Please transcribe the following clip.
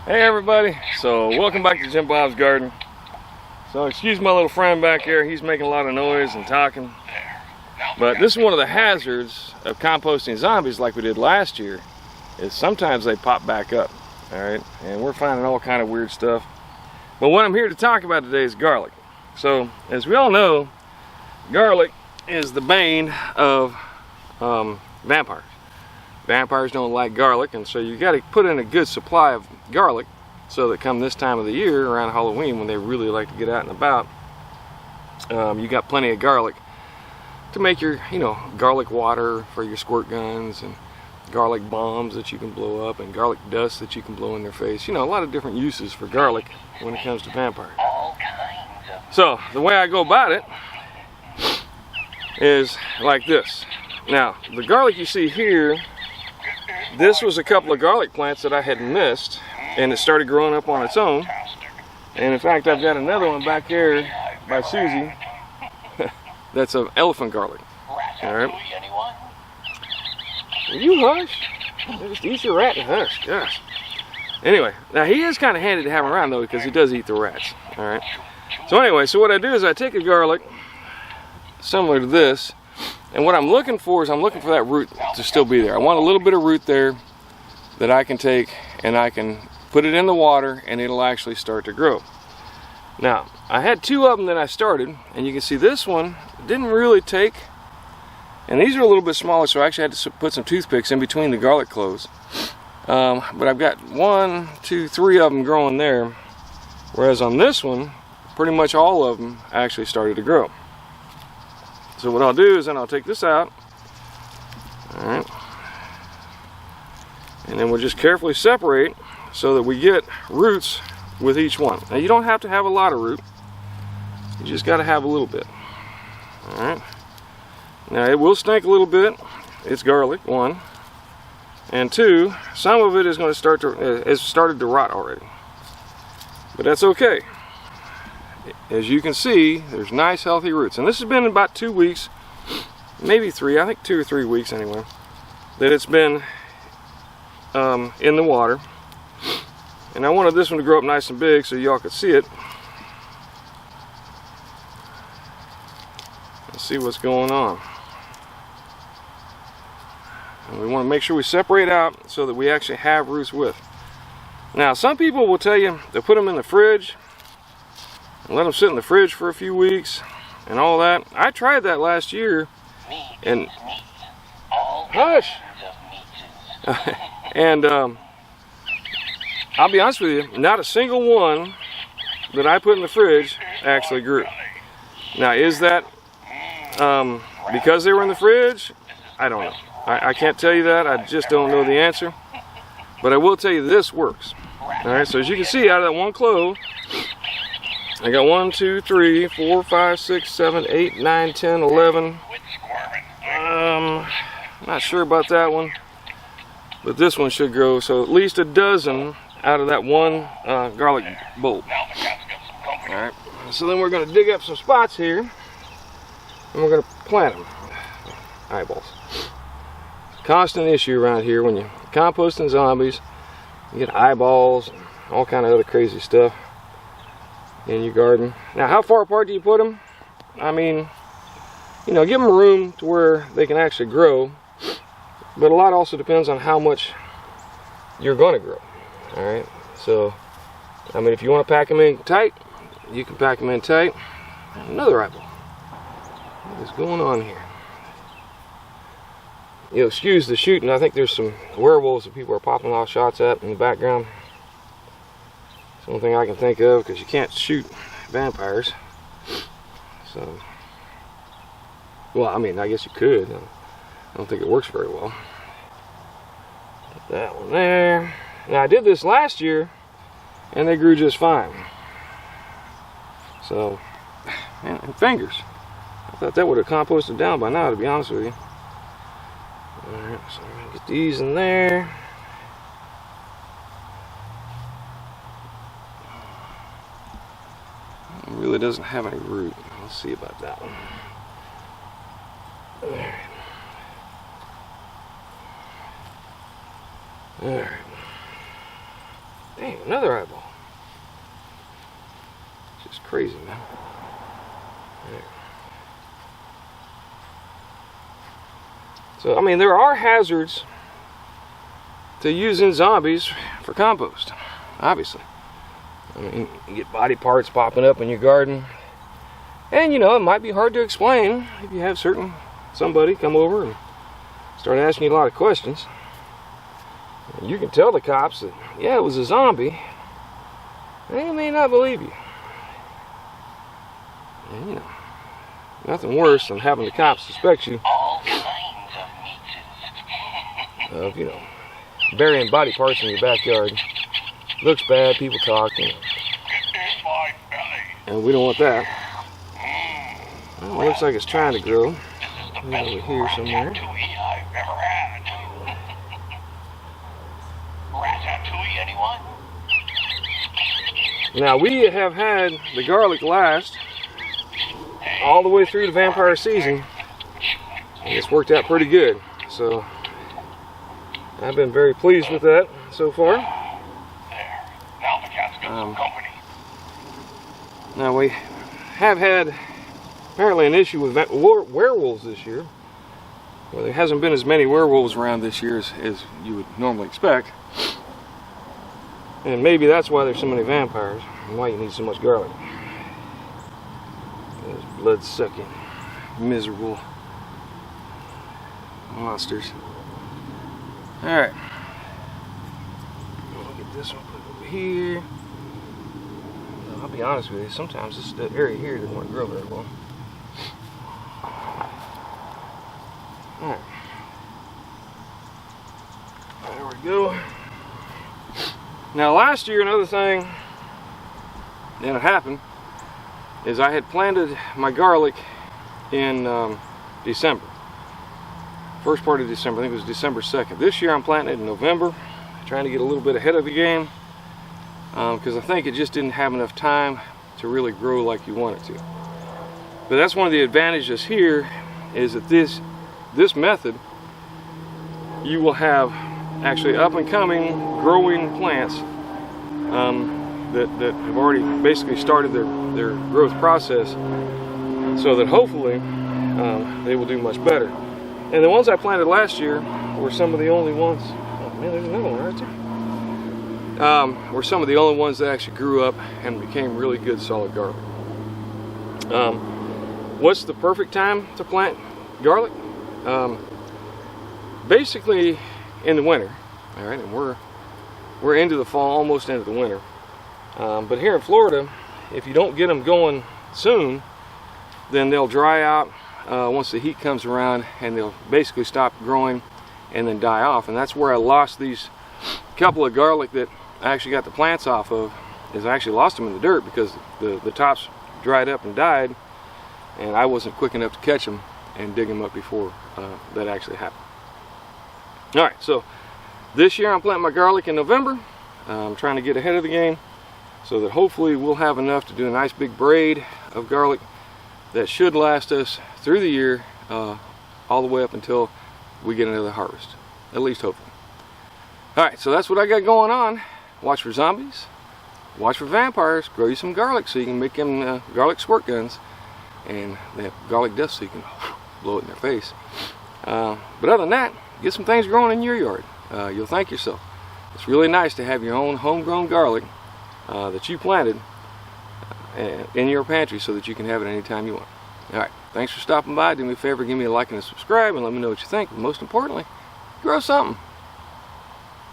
Hey everybody, so welcome back to Jim Bob's Garden. So excuse my little friend back here, he's making a lot of noise and talking. But this is one of the hazards of composting zombies like we did last year, is sometimes they pop back up, alright? And we're finding all kind of weird stuff. But what I'm here to talk about today is garlic. So, as we all know, garlic is the bane of vampires. Vampires don't like garlic, and so you got to put in a good supply of garlic so that come this time of the year, around Halloween, when they really like to get out and about, you got plenty of garlic to make your, garlic water for your squirt guns, and garlic bombs that you can blow up, and garlic dust that you can blow in their face. A lot of different uses for garlic when it comes to vampires. So the way I go about it is like this. Now, the garlic you see here, this was a couple of garlic plants that I had missed, and it started growing up on its own. And in fact, I've got another one back there by Susie that's of elephant garlic. Alright. Will you hush? Just eat your rat and hush. Gosh. Anyway, now he is kind of handy to have around though, because he does eat the rats. Alright. So anyway, so what I do is I take a garlic similar to this, and what I'm looking for is I'm looking for that root to still be there. I want a little bit of root there that I can take and I can put it in the water and it'll actually start to grow. Now, I had two of them that I started, and you can see this one didn't really take, and these are a little bit smaller, so I actually had to put some toothpicks in between the garlic cloves. But I've got 1, 2, 3 of them growing there, whereas on this one, pretty much all of them actually started to grow. So what I'll do is then I'll take this out, alright, and then we'll just carefully separate so that we get roots with each one. Now you don't have to have a lot of root, you just got to have a little bit. Alright, now it will stink a little bit, it's garlic, 1, and 2, some of it is going to start to, it's started to rot already, but that's okay. As you can see, there's nice healthy roots, and this has been about 2 weeks, maybe 3, I think 2 or 3 weeks anyway, that it's been in the water. And I wanted this one to grow up nice and big so y'all could see it. Let's see what's going on. And we want to make sure we separate out so that we actually have roots with. Now, some people will tell you to put them in the fridge and let them sit in the fridge for a few weeks and all that. I tried that last year, and hush. And I'll be honest with you, not a single one that I put in the fridge actually grew. Now, is that because they were in the fridge? I don't know. I can't tell you that. I just don't know the answer. But I will tell you this works. Alright, so as you can see, out of that one clove, I got 1, 2, 3, 4, 5, 6, 7, 8, 9, 10, 11. Not sure about that one. But this one should grow, so at least a dozen out of that one garlic bulb. Alright, so then we're going to dig up some spots here, and we're going to plant them. Eyeballs. Constant issue around here when you're composting zombies. You get eyeballs and all kind of other crazy stuff in your garden. Now, how far apart do you put them? I mean, give them room to where they can actually grow. But a lot also depends on how much you're going to grow. Alright, so, I mean, if you want to pack them in tight, you can pack them in tight. Another eyeball. What is going on here? Excuse the shooting. I think there's some werewolves that people are popping off shots at in the background. It's the only thing I can think of, because you can't shoot vampires. So, well, I mean, I guess you could. I don't think it works very well. Put that one there. Now, I did this last year, and they grew just fine. So, man, and fingers. I thought that would have composted down by now, to be honest with you. Alright, so I'm going to get these in there. It really doesn't have any root. Let's see about that one. Alright. Alright. Dang, another eyeball. It's just crazy, man. There. So, I mean, there are hazards to using zombies for compost, obviously. I mean, you get body parts popping up in your garden. And, you know, it might be hard to explain if you have somebody come over and start asking you a lot of questions. And you can tell the cops that, yeah, it was a zombie. They may not believe you. And, you know, nothing worse than having the cops suspect you of, you know, burying body parts in your backyard. Looks bad, people talk, and we don't want that. Well, it looks like it's trying to grow. Over here somewhere. Now we have had the garlic last all the way through the vampire season, and it's worked out pretty good. So I've been very pleased with that so far. Now we have had apparently an issue with werewolves this year. Well, there hasn't been as many werewolves around this year as you would normally expect. And maybe that's why there's so many vampires and why you need so much garlic. Those blood-sucking, miserable monsters. Alright. We'll get this one put over here. I'll be honest with you, sometimes this area here doesn't want to grow very well. Alright. There we go. Now last year, another thing that happened is I had planted my garlic in December. First part of December, I think it was December 2nd. This year I'm planting it in November, trying to get a little bit ahead of the game, because I think it just didn't have enough time to really grow like you want it to. But that's one of the advantages here, is that this method, you will have actually up and coming growing plants that have already basically started their growth process, so that hopefully they will do much better. And the ones I planted last year were some of the only ones, oh man, there's another one right there, were some of the only ones that actually grew up and became really good solid garlic. What's the perfect time to plant garlic? Basically in the winter. All right, and we're into the fall, almost into the winter. But here in Florida, if you don't get them going soon, then they'll dry out once the heat comes around, and they'll basically stop growing and then die off. And that's where I lost these couple of garlic that I actually got the plants off of, is I actually lost them in the dirt because the tops dried up and died, and I wasn't quick enough to catch them and dig them up before that actually happened. All right, so this year I'm planting my garlic in November. I'm trying to get ahead of the game so that hopefully we'll have enough to do a nice big braid of garlic that should last us through the year, all the way up until we get another harvest, at least hopefully. All right, so that's what I got going on. Watch for zombies, watch for vampires, grow you some garlic so you can make them garlic squirt guns, and they have garlic dust so you can blow it in their face. But other than that, get some things growing in your yard. You'll thank yourself. It's really nice to have your own homegrown garlic that you planted in your pantry so that you can have it anytime you want. Alright, thanks for stopping by. Do me a favor, give me a like and a subscribe, and let me know what you think. But most importantly, grow something.